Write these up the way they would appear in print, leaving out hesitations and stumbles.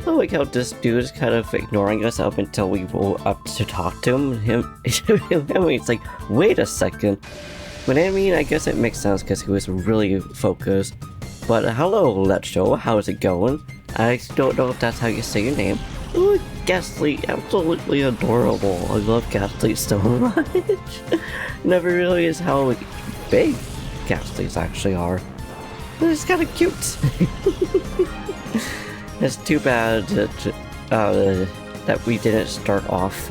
I like how this dude is kind of ignoring us up until we go up to talk to him. It's like, wait a second. But I mean, I guess it makes sense because he was really focused. But hello, Let's Show, how's it going? I don't know if that's how you say your name. Ooh, Ghastly, absolutely adorable. I love Ghastly so much. Never realized how big Ghastlies actually are. It's kind of cute. It's too bad that we didn't start off,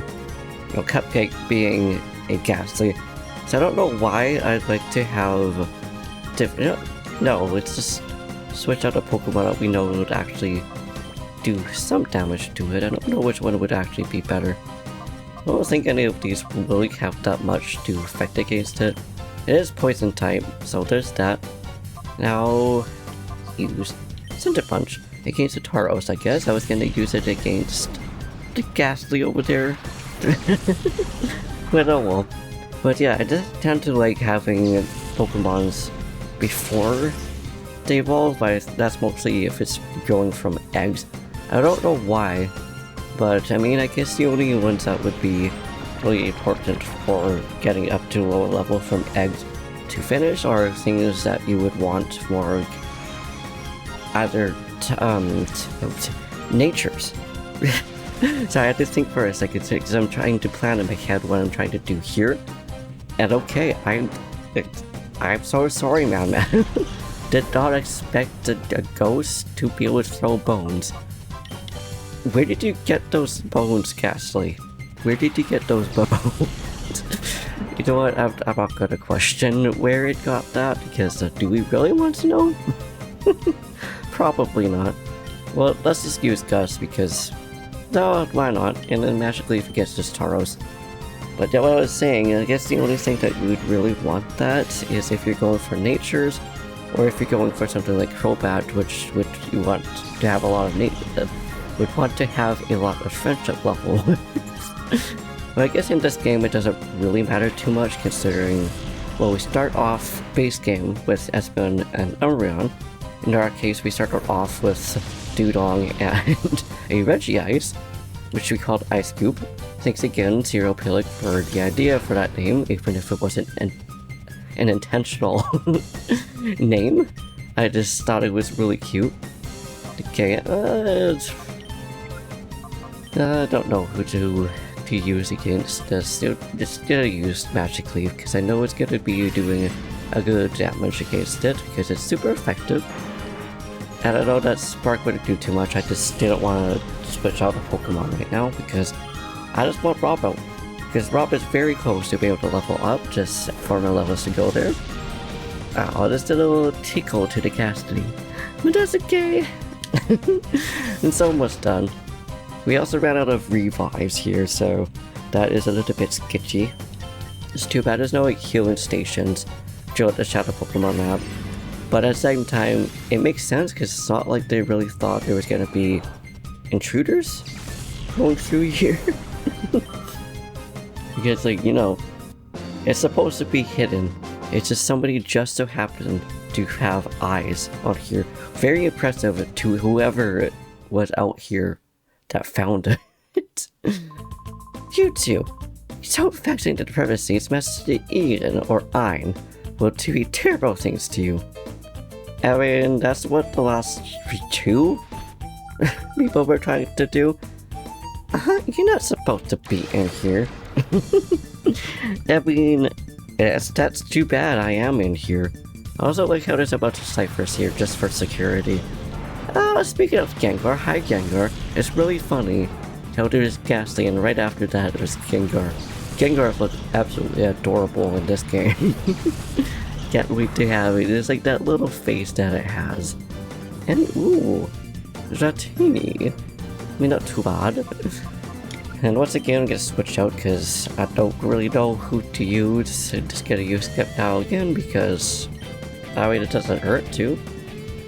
Cupcake being a Ghastly. So I don't know why I'd like to have different. No, let's just switch out a Pokemon that we know would actually do some damage to it. I don't know which one would actually be better. I don't think any of these really have that much to affect against it. It is poison type, so there's that. Now, use Cinder Punch against the Tauros, I guess. I was gonna use it against the Ghastly over there. But oh well. But yeah, I just tend to like having Pokemons before they evolve, but that's mostly if it's going from eggs. I don't know why, but I mean, I guess the only ones that would be really important for getting up to a lower level from eggs to finish are things that you would want for either natures. So I had to think for a second because I'm trying to plan in my head what I'm trying to do here. And okay, I'm so sorry, man. Did not expect a ghost to be able to throw bones. Where did you get those bones, Ghastly? Where did you get those bones? You know what, I'm not gonna question where it got that, because do we really want to know? Probably not. Well, let's just use Gus, because no, why not? And then magically forgets this Tauros. But yeah, what I was saying, I guess the only thing that you would really want that is if you're going for natures, or if you're going for something like Crobat, which you want to have a lot of nature, would want to have a lot of friendship level. But I guess in this game it doesn't really matter too much, considering, well, we start off base game with Espeon and Umbreon. In our case, we start off with Dewdong and a Regice, which we called Ice Cube. Thanks again, Zero Pilic, for the idea for that name, even if it wasn't an intentional name. I just thought it was really cute. Okay, I don't know who to use against this. Just gonna use Magic Leaf, because I know it's gonna be doing a good damage against it, because it's super effective. And I know that Spark wouldn't do too much, I just didn't want to switch out the Pokemon right now, because I just want Rob out. Because Rob is very close to being able to level up, just 4 more levels to go there. Oh, just a little tickle to the Ghastly. But that's okay! It's almost done. We also ran out of revives here, so that is a little bit sketchy. It's too bad there's no like healing stations throughout the Shadow Pokemon map. But at the same time, it makes sense because it's not like they really thought there was gonna be intruders going through here. Because, like, it's supposed to be hidden. It's just somebody just so happened to have eyes on here. Very impressive to whoever was out here that found it. You two, so affecting to the privacy's message to Eden or Ein will be terrible things to you. I mean, that's what the last 2 people were trying to do. You're not supposed to be in here. I mean, that's too bad I am in here. I also like how there's a bunch of ciphers here just for security. Speaking of Gengar, hi Gengar. It's really funny how there's Ghastly and right after that there's Gengar. Gengar looks absolutely adorable in this game. Can't wait to have it. It's like that little face that it has. And ooh, Dratini. I mean, not too bad. And once again, I'm gonna switch out because I don't really know who to use. I'm just gonna use Skip now again because that way it doesn't hurt too.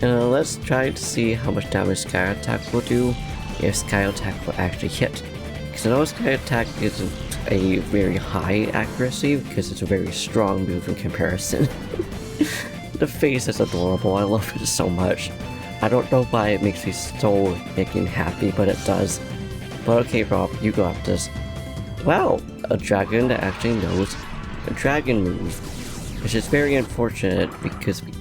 And let's try to see how much damage Sky Attack will do if Sky Attack will actually hit. Because I know Sky Attack isn't a very high accuracy because it's a very strong move in comparison. The face is adorable, I love it so much. I don't know why it makes me so freaking happy, but it does. But okay, Rob, you got this. Wow, a dragon that actually knows a dragon move. Which is very unfortunate because we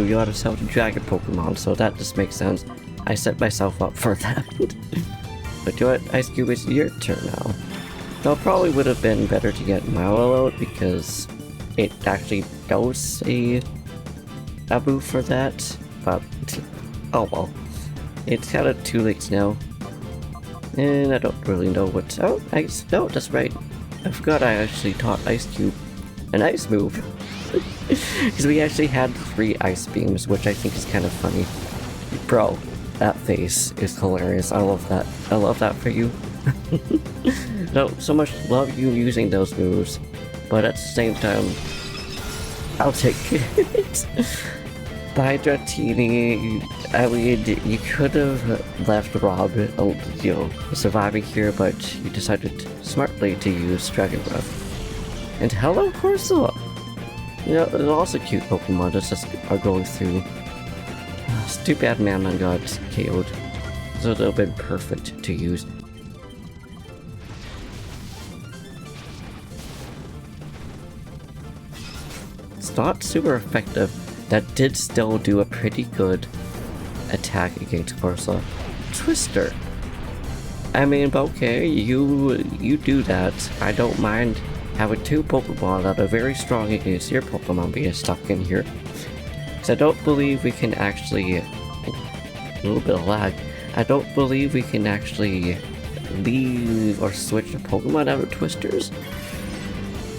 got ourselves a dragon Pokemon, so that just makes sense. I set myself up for that. But do it, Ice Cube, it's your turn now. Though it probably would have been better to get Mallow out because it actually knows a move for that. But oh well. It's kind of too late now. And I don't really know what. Oh, Ice. No, that's right. I forgot I actually taught Ice Cube an ice move. Because we actually had 3 ice beams, which I think is kind of funny. Bro, that face is hilarious. I love that. I love that for you. So much love you using those moves. But at the same time, I'll take it. By Dratini, I mean, you could have left Rob, surviving here, but you decided smartly to use Dragon Breath. And hello, Corsola! There's also cute Pokemon that just are going through. It's too bad Mammon got KO'd, so it would have been perfect to use. It's not super effective. That did still do a pretty good attack against Corsola. Twister! I mean, okay, you do that. I don't mind having 2 Pokemon that are very strong against your Pokemon being stuck in here. Because I don't believe we can actually... A little bit of lag. I don't believe we can actually leave or switch a Pokemon out of Twisters.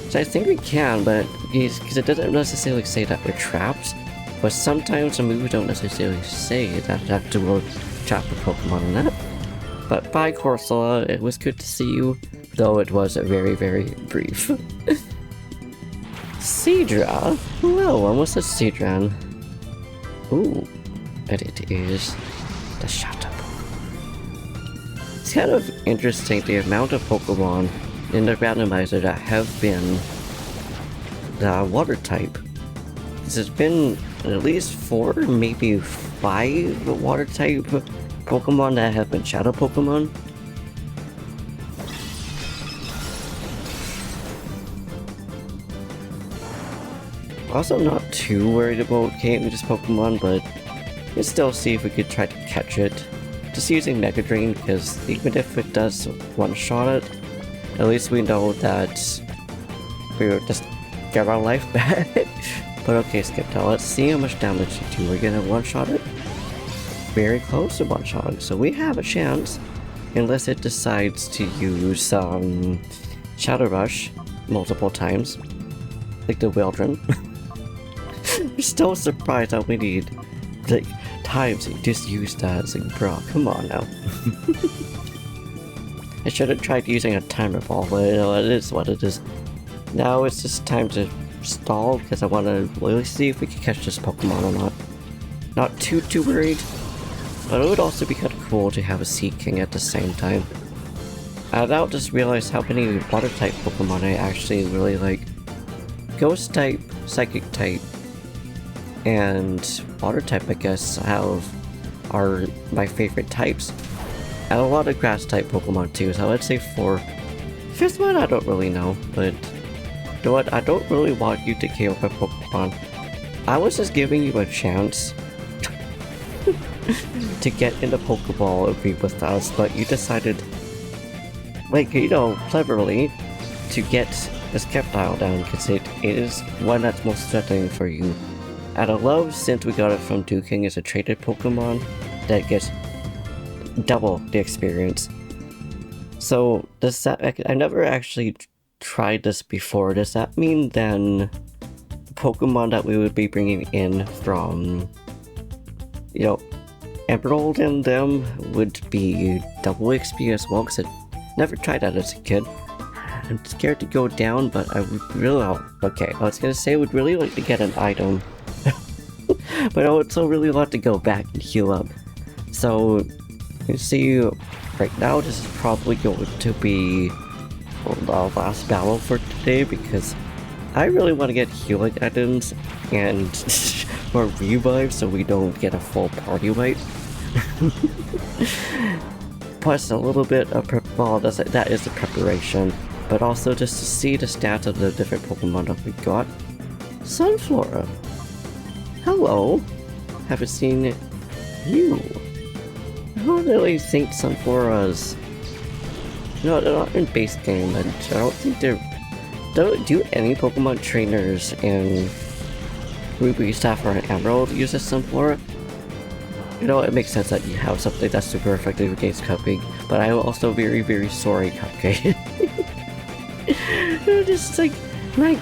So I think we can, but because it doesn't necessarily say that we're trapped. But sometimes the moves don't necessarily say that you have to trap a Pokemon in that. But bye, Corsola, it was good to see you, though it was very, very brief. Seadra? Hello, almost a Seadran. Ooh, and it is the Shadow. It's kind of interesting the amount of Pokemon in the randomizer that have been the water type. There's been at least 4, maybe 5 water type Pokemon that have been Shadow Pokemon. Also not too worried about this Pokemon, but we'll still see if we could try to catch it. Just using Mega Drain, because even if it does one-shot it, at least we know that we'll just get our life back. But okay, Skipta, let's see how much damage you do. We're gonna one-shot it. Very close to one-shotting, so we have a chance. Unless it decides to use Shadow Rush multiple times. Like the Wildren. I'm still surprised how many times he just used that. It's like, bro, come on now. I should have tried using a timer ball, but it is what it is. Now it's just time to stall because I want to really see if we can catch this Pokemon or not. Not too worried, but it would also be kind of cool to have a Sea King at the same time. I now just realized how many water type Pokemon I actually really like. Ghost type, Psychic type, and water type, I guess, are my favorite types. And a lot of grass type Pokemon too, so I'd say 4. 5th one I don't really know, but you know what, I don't really want you to KO my Pokemon. I was just giving you a chance to get into Pokeball and be with us, but you decided, cleverly, to get this Sceptile down because it is one that's most threatening for you. And I love, since we got it from Duking as a traded Pokemon, that gets double the experience. So does that, I never actually tried this before. Does that mean then the Pokemon that we would be bringing in from, Emerald and them would be double XP as well? Because I never tried that as a kid. I'm scared to go down, but I would really, okay, I was gonna say I would really like to get an item. But I would also really like to go back and heal up. So, you see, right now this is probably going to be the last battle for today because I really want to get healing items and more revives so we don't get a full party wipe. Plus a little bit of well, that is the preparation, but also just to see the stats of the different Pokemon that we got. Sunflora. Hello. Haven't seen you. I don't really think Sunflora's... No, they're not in base game, and I don't think they're... Do any Pokemon trainers in Ruby, Sapphire, and Emerald use a Sunflora? You know, it makes sense that you have something that's super effective against Cupcake, but I'm also very, very sorry, Cupcake. Just like, my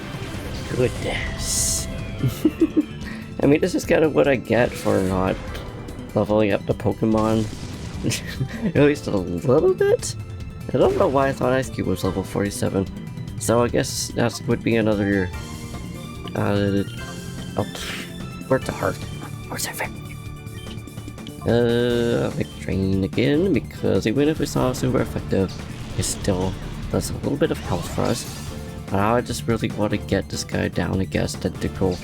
goodness. I mean, this is kind of what I get for not leveling up the Pokemon. At least a little bit? I don't know why I thought Ice Cube was level 47. So I guess that would be another... where's the heart? Where's the friend? Make train again, because even if it's not super effective, it still does a little bit of health for us. Now I just really want to get this guy down against Tentacle.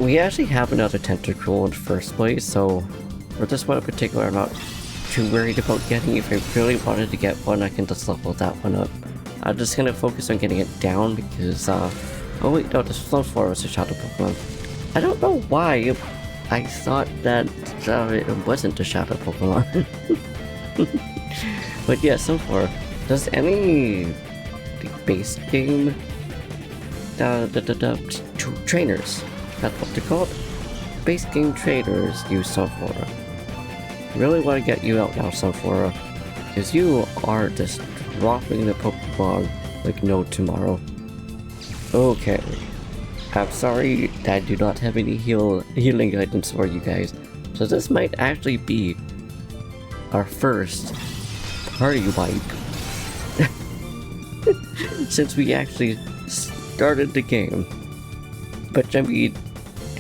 We actually have another Tentacle in the first place, so for this one in particular I'm not too worried about getting. If I really wanted to get one, I can just level that one up. I'm just gonna focus on getting it down because, oh wait, no, this Sunflora was a shadow Pokemon. I don't know why I thought that it wasn't a shadow Pokemon. But yeah, Sunflora. Does any base game trainers, that's what they're called, base game trainers use Sunflora? Really want to get you out now, Sunflora, because you are just dropping the Pokemon like no tomorrow. Okay, I'm sorry that I do not have any healing items for you guys, so this might actually be our first party wipe since we actually started the game. But I mean,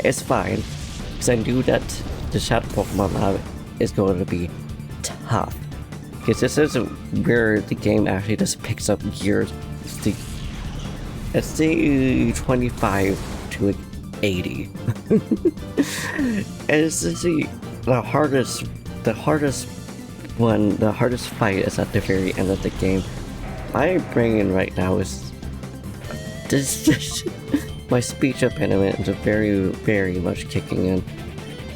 it's fine, because I knew that the Shadow Pokemon Lab is going to be tough. Because this is where the game actually just picks up gears. It's the 25 to 80. And it's the hardest fight is at the very end of the game. My brain right now is just my speech impediment is very, very much kicking in.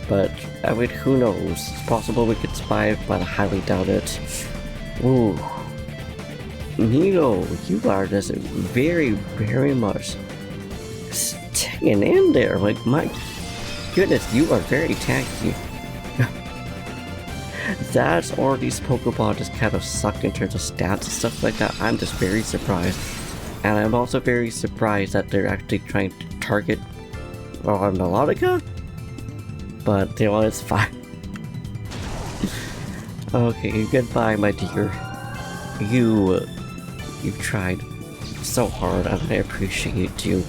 But I mean, who knows? It's possible we could survive, but I highly doubt it. Ooh. Nino, you are just very, very much staying in there. Like, my goodness, you are very tanky. That's all these Pokemon just kind of suck in terms of stats and stuff like that. I'm just very surprised. And I'm also very surprised that they're actually trying to target Melodica. But, you know, it's fine. Okay, goodbye, my dear. You've tried so hard, and I appreciate you.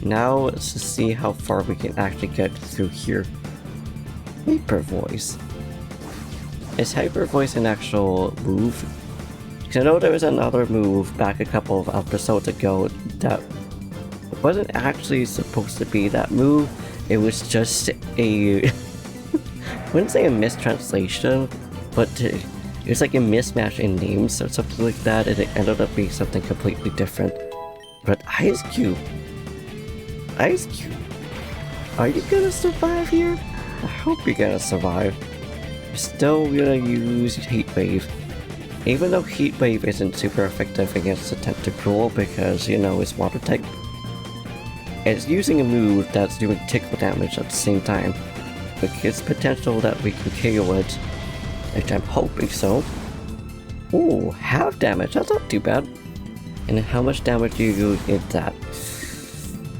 Now, let's just see how far we can actually get through here. Hyper Voice. Is Hyper Voice an actual move? Because I know there was another move back a couple of episodes ago that wasn't actually supposed to be that move. It was just a... I wouldn't say a mistranslation, but it was like a mismatch in names or something like that, and it ended up being something completely different. But Ice Cube, are you gonna survive here? I hope you're gonna survive. You're still gonna use Heat Wave, even though Heat Wave isn't super effective against the Tentacruel because, you know, it's water type. It's using a move that's doing tickle damage at the same time. Like, it's potential that we can KO it, which I'm hoping so. Ooh, half damage, that's not too bad. And how much damage do you get that?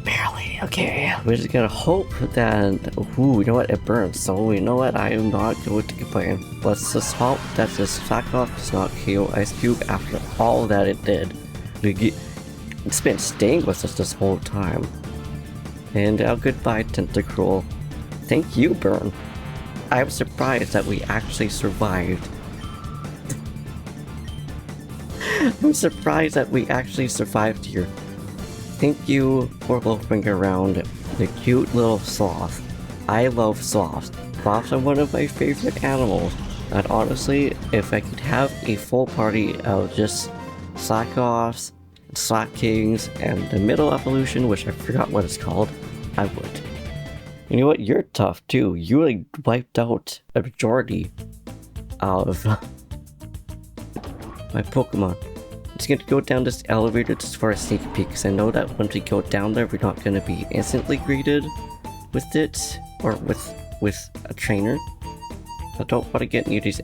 Barely, okay. We're just gonna hope that, ooh, you know what, it burns, so you know what, I am not going to complain. Let's just hope that this Flackoff does not KO Ice Cube after all that it did. It's been staying with us this whole time. And goodbye, Tentacruel. Thank you, Burn. I'm surprised that we actually survived. I'm surprised that we actually survived here. Thank you for loafing around the cute little sloth. I love sloths. Sloths are one of my favorite animals. And honestly, if I could have a full party of just Slack-offs, Slack-kings, and the middle evolution, which I forgot what it's called, I would. You know what? You're tough too. You like wiped out a majority of my Pokemon. I'm just gonna go down this elevator just for a sneak peek, because I know that once we go down there, we're not gonna be instantly greeted with it, or with a trainer. I don't want to get near these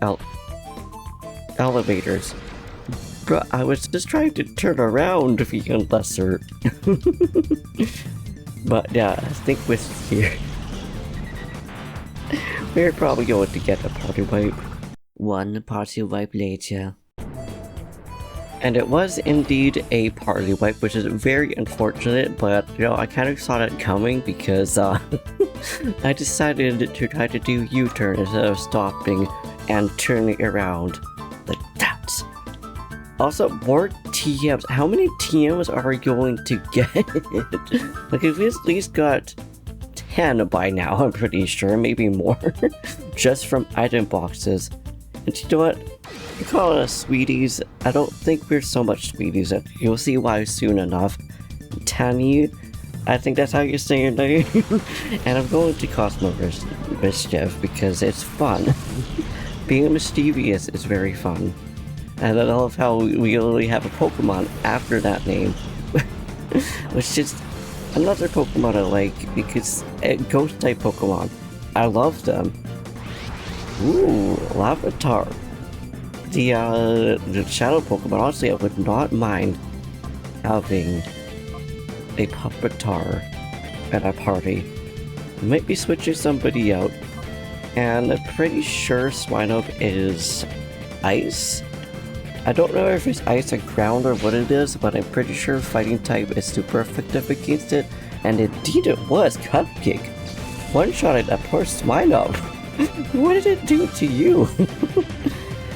elevators. But I was just trying to turn around, vegan lesser. But yeah, I think with here, we're probably going to get a party wipe. One party wipe later. And it was indeed a party wipe, which is very unfortunate, but you know, I kind of saw that coming because I decided to try to do U-turn instead of stopping and turning around like that. Also, more TMs. How many TMs are we going to get? Like, if we at least got 10 by now, I'm pretty sure, maybe more, just from item boxes. And you know what? You call us sweeties. I don't think we're so much sweeties. You'll see why soon enough. Tanny, I think that's how you say your name. And I'm going to cause more mischief because it's fun. Being mischievous is very fun. And I love how we only have a Pokemon after that name. Which is another Pokemon I like because ghost type Pokemon. I love them. Ooh, Lavatar. The shadow Pokemon, honestly, I would not mind having a Puppetar at a party. Might be switching somebody out. And I'm pretty sure Swinub is ice. I don't know if it's ice or ground or what it is, but I'm pretty sure fighting type is super effective against it. And indeed it was, Cupcake. One-shotted a poor Swinub. What did it do to you?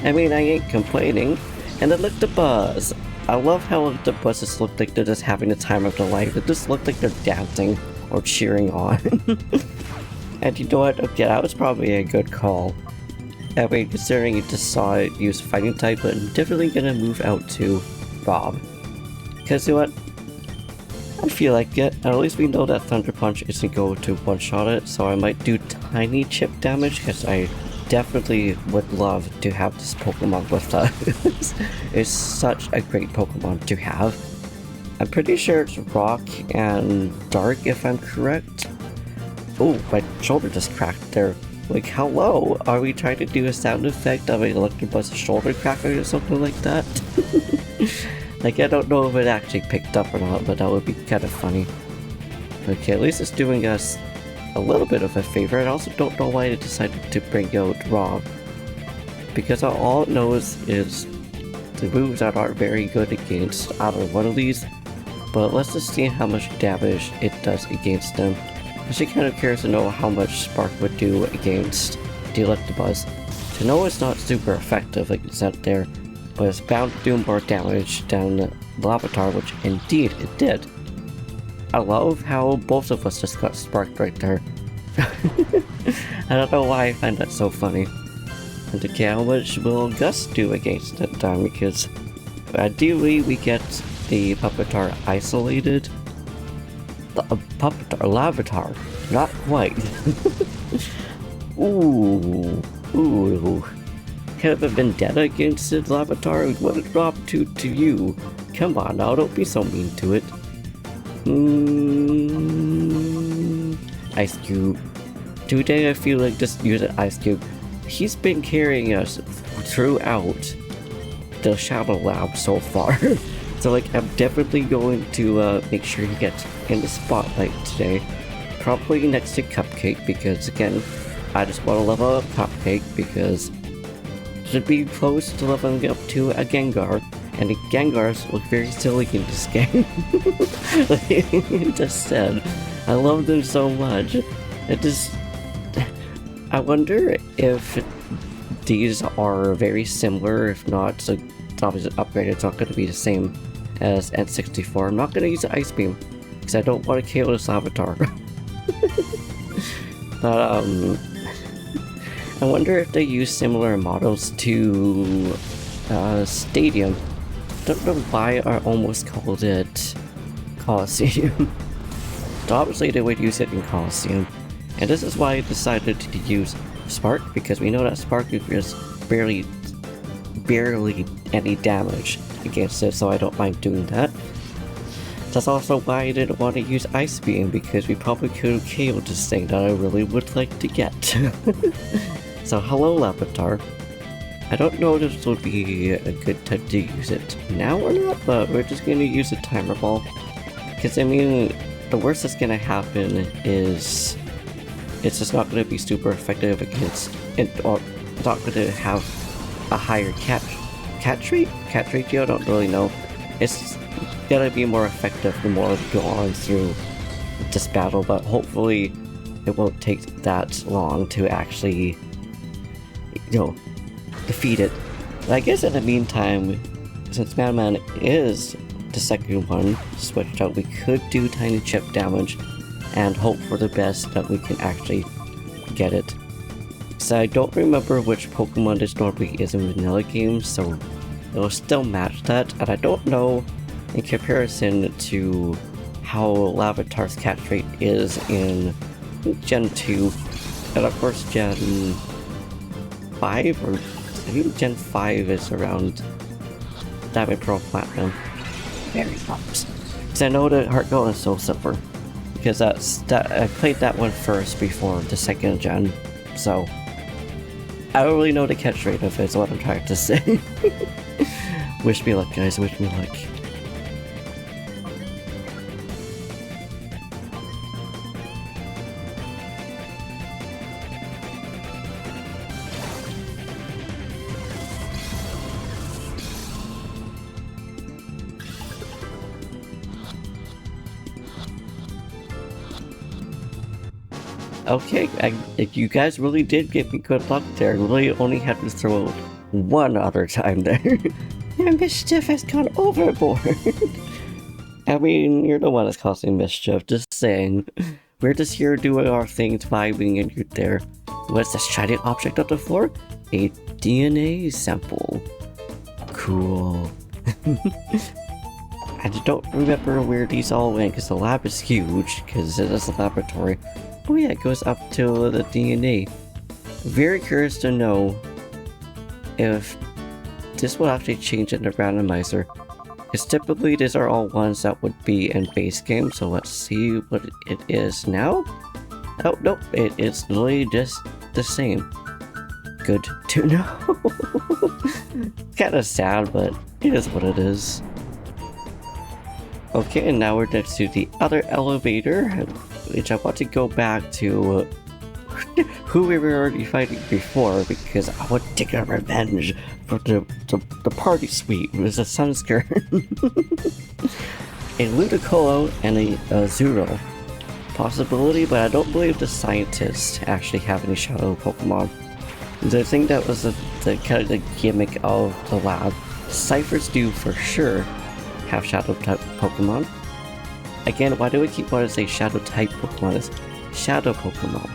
I mean, I ain't complaining. And then look the buzz. I love how the buzzes look like they're just having the time of their life. It just look like they're dancing or cheering on. And you know what? Okay, that was probably a good call. I mean, considering you just saw it use fighting type, but I'm definitely gonna move out to Rob. Because you know what? I feel like it. At least we know that Thunder Punch isn't going to one-shot it, so I might do tiny chip damage, because I definitely would love to have this Pokemon with us. It's such a great Pokemon to have. I'm pretty sure it's Rock and Dark, if I'm correct. Oh, my shoulder just cracked there. Like, hello? Are we trying to do a sound effect of a Electabuzz shoulder cracking or something like that? Like, I don't know if it actually picked up or not, but that would be kind of funny. Okay, at least it's doing us a little bit of a favor. I also don't know why it decided to bring out Rob. Because all it knows is the moves that aren't very good against either one of these. But let's just see how much damage it does against them. I'm actually kind of curious to know how much Spark would do against the Electabuzz. To know it's not super effective like it said there, but it's bound to do more damage than the Lavatar, which indeed it did. I love how both of us just got sparked right there. I don't know why I find that so funny. And okay, how much will Gust do against it then? Because ideally we get the Puppetar isolated. The Puppetar, Lavatar, not quite. Ooh. Kind of a vendetta against the Lavatar. What did Rob do to you? Come on now, don't be so mean to it. Ice Cube. Today I feel like just use an Ice Cube. He's been carrying us throughout the Shadow Lab so far. So like, I'm definitely going to make sure he gets in the spotlight today. Probably next to Cupcake, because again, I just want to level up Cupcake because should be close to leveling up to a Gengar, and the Gengars look very silly in this game. Like just said, I love them so much. I wonder if these are very similar, if not, so it's obviously upgraded. It's not going to be the same as N64. I'm not going to use the Ice Beam because I don't want to KO this avatar. But I wonder if they use similar models to Stadium. Don't know why I almost called it Colosseum. So obviously they would use it in Colosseum, and this is why I decided to use Spark, because we know that Spark is barely any damage against it, so I don't mind doing that. That's also why I didn't want to use Ice Beam, because we probably could have KO'd this thing that I really would like to get. So hello Larvitar. I don't know if this would be a good time to use it now or not, but we're just going to use a timer ball. Because I mean, the worst that's going to happen is it's just not going to be super effective against it, or not going to have a higher catch ratio. I don't really know. It's gonna be more effective the more we go on through this battle, but hopefully it won't take that long to actually, you know, defeat it. But I guess in the meantime, since Madman is the second one switched out, we could do tiny chip damage and hope for the best that we can actually get it. So I don't remember which Pokemon this normally is in vanilla games, so it'll still match that, and I don't know in comparison to how Larvitar's catch rate is in Gen 2, and of course Gen 5, or I think Gen 5 is around Diamond, Pearl, Platinum. Very close. Because I know that Heart Gold and Soul Silver, because I played that one first before the second gen, so I don't really know the catch rate of it, is what I'm trying to say. Wish me luck, guys, wish me luck. Okay, you guys really did give me good luck there. I really only had to throw it one other time there. Your mischief has gone overboard. I mean, you're the one that's causing mischief, just saying. We're just here doing our things, vibing, and you're there. What's this shiny object on the floor? A DNA sample. Cool. I don't remember where these all went, because the lab is huge, because it is a laboratory. Oh yeah, it goes up to the DNA. Very curious to know if this will actually change in the randomizer. Because typically these are all ones that would be in base game, so let's see what it is now. Oh, nope, it is literally just the same. Good to know. Kinda sad, but it is what it is. Okay, and now we're next to the other elevator, which I want to go back to who we were already fighting before, because I want to get revenge for the party suite. It was a Sunskirt. A Ludicolo and a Zero. Possibility, but I don't believe the scientists actually have any shadow Pokemon. I think that was the kind of the gimmick of the lab. Ciphers do for sure have shadow type Pokemon. Again, why do we keep wanting to say shadow type Pokemon? It's shadow Pokemon.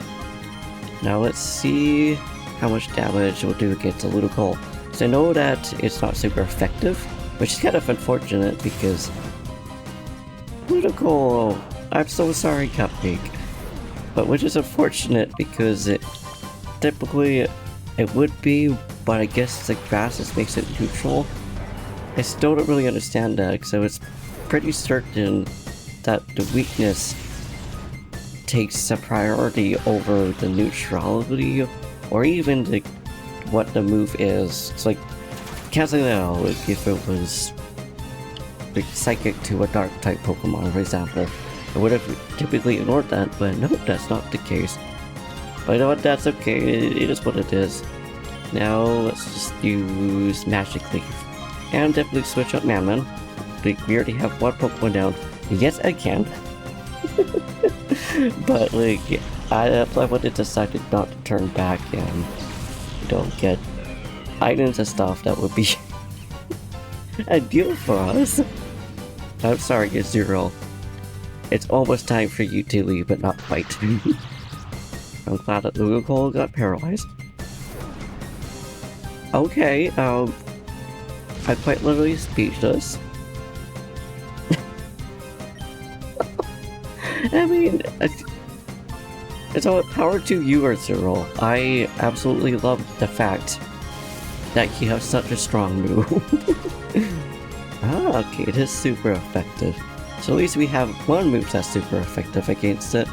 Now let's see how much damage it will do against a Ludicolo. So I know that it's not super effective, which is kind of unfortunate because Ludicolo, I'm so sorry, Cupcake. But which is unfortunate because it typically it would be, but I guess the grass just makes it neutral. I still don't really understand that, so it's pretty certain that the weakness takes a priority over the neutrality, or even what the move is. It's like canceling that out if it was like psychic to a dark type Pokemon, for example. I would have typically ignored that, but nope, that's not the case. But you know what, that's okay, it is what it is. Now let's just use Magic Leaf. And definitely switch up Madman. We already have one Pokemon down yet again. But like, I would have decided not to turn back and, you know, get items and stuff that would be a deal for us. I'm sorry, Zero. It's almost time for you to leave, but not quite. I'm glad that Lugal got paralyzed. Okay, I'm quite literally speechless. I mean, it's all power to you, Zero. I absolutely love the fact that you have such a strong move. Ah, okay, it is super effective. So at least we have one move that's super effective against it.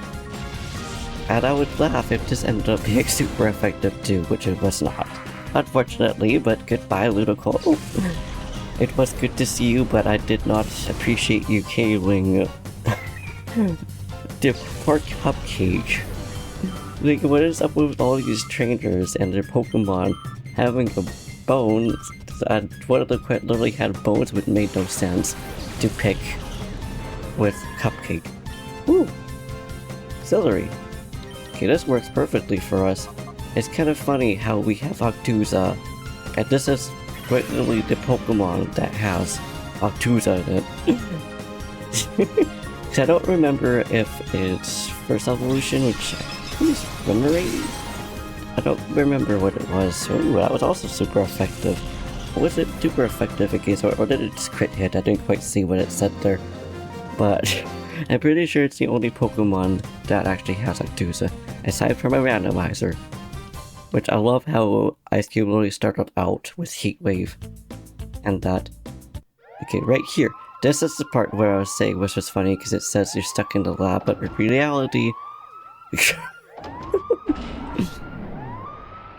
And I would laugh if this ended up being super effective too, which it was not. Unfortunately, but goodbye, Ludicolo. It was good to see you, but I did not appreciate you killing the poor Cupcake. Like, what is up with all these trainers and their Pokemon having a bone? And one of them quite literally had bones which made no sense to pick with Cupcake. Ooh! Celery. Okay, this works perfectly for us. It's kind of funny how we have Octuza, and this is quite literally the Pokemon that has Octuza in it. I don't remember if it's first evolution, which is Remoraid? I don't remember what it was. Ooh, that was also super effective. Was it super effective against, or did it just crit hit? I didn't quite see what it said there. But I'm pretty sure it's the only Pokemon that actually has Octuza, aside from a Randomizer. Which I love how Ice Cube literally started out with Heat Wave. And that. Okay, right here. This is the part where I was saying, which was funny because it says you're stuck in the lab, but in reality,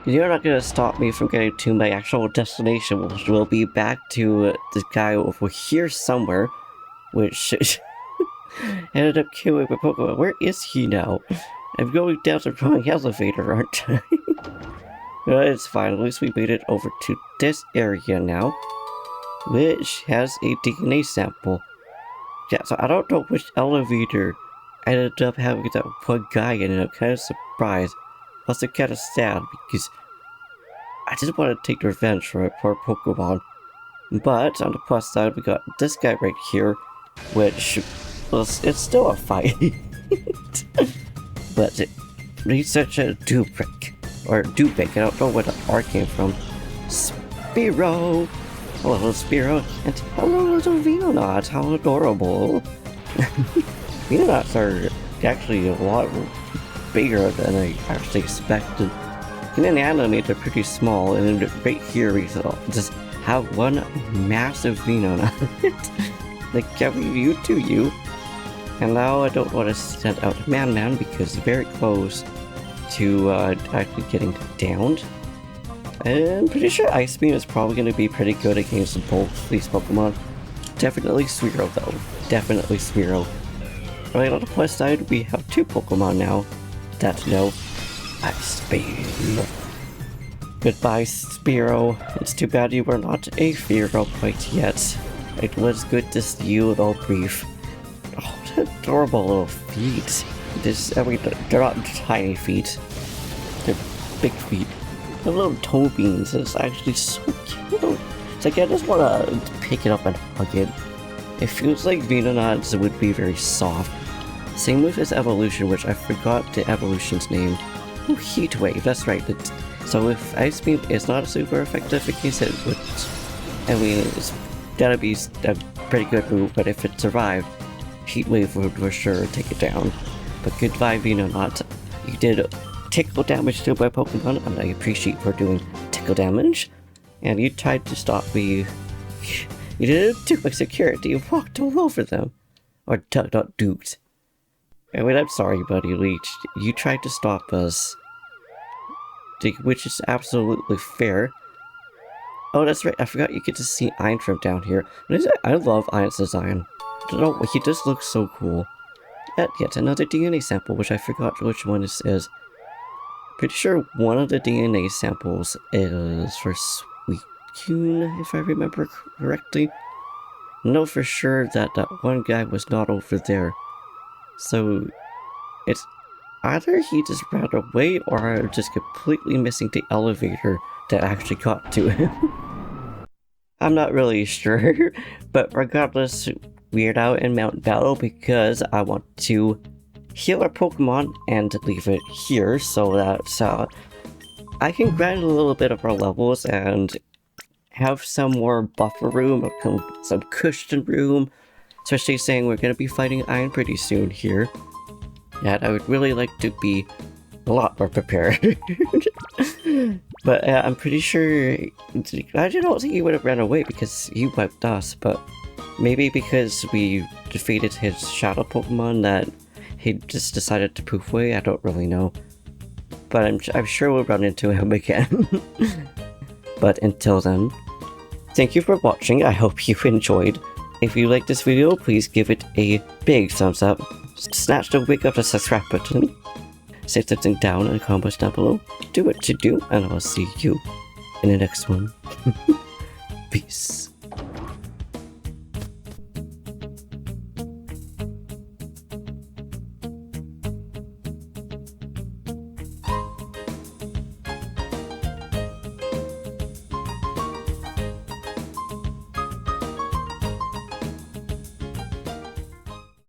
you're not gonna stop me from getting to my actual destination, which will be back to this guy over here somewhere, which ended up killing my Pokemon. Where is he now? I'm going down the wrong elevator, aren't I? It's fine, at least we made it over to this area now, which has a DNA sample. Yeah, so I don't know which elevator ended up having that one guy in it. I'm kind of surprised. Also kind of sad because I just want to take revenge for my poor Pokemon. But on the plus side, we got this guy right here, which, well, it's still a fight. But he's such a Dubrick. Or Dubick, I don't know where the R came from. Spearow! Hello, Spearow. And hello, little Venonauts, how adorable. Venonauts are actually a lot bigger than I actually expected. In an anime, they're pretty small, and right here we just have one massive Venonat. Like, yeah, you do you. And now I don't want to send out Man because he's very close to actually getting downed. I'm pretty sure Ice Beam is probably going to be pretty good against both these Pokemon. Definitely Spearow though. Definitely Spearow. Right, on the plus side, we have two Pokemon now that know Ice Beam. Goodbye, Spearow. It's too bad you were not a Fearow quite yet. It was good to see you, though brief. Oh, what adorable little feet. They're not tiny feet. They're big feet. The little toe beans is actually so cute. It's like I just want to pick it up and hug it. It feels like Venonauts would be very soft. Same with its evolution, which I forgot the evolution's name. Oh, Heat Wave, that's right. So if Ice Beam is not super effective against it, which, I mean, it's gotta be a pretty good move, but if it survived, Heat Wave would for sure take it down. But goodbye, Venonauts. You did tickle damage to my Pokemon, and I appreciate for doing tickle damage. And you tried to stop me. You did it to my security. You walked all over them. Or not duped. I mean, I'm sorry, buddy Leech. You tried to stop us. Which is absolutely fair. Oh, that's right. I forgot you get to see Ein from down here. I love Ein's design. I don't know, he just looks so cool. Yet another DNA sample, which I forgot which one this is. Pretty sure one of the DNA samples is for Suicune, if I remember correctly. I know for sure that that one guy was not over there. So, it's either he just ran away or I'm just completely missing the elevator that actually got to him. I'm not really sure. But regardless, we're out in Mount Battle because I want to heal our Pokemon and leave it here so that I can grind a little bit of our levels and have some more buffer room, or some cushion room, especially saying we're going to be fighting Iron pretty soon here. And I would really like to be a lot more prepared. But I'm pretty sure, I don't think he would have ran away because he wiped us, but maybe because we defeated his shadow Pokemon that he just decided to poof away. I don't really know. But I'm sure we'll run into him again. But until then, thank you for watching. I hope you enjoyed. If you liked this video, please give it a big thumbs up. Snatch the wig of the subscribe button. Say something down in the comments down below. Do what you do, and I'll see you in the next one. Peace.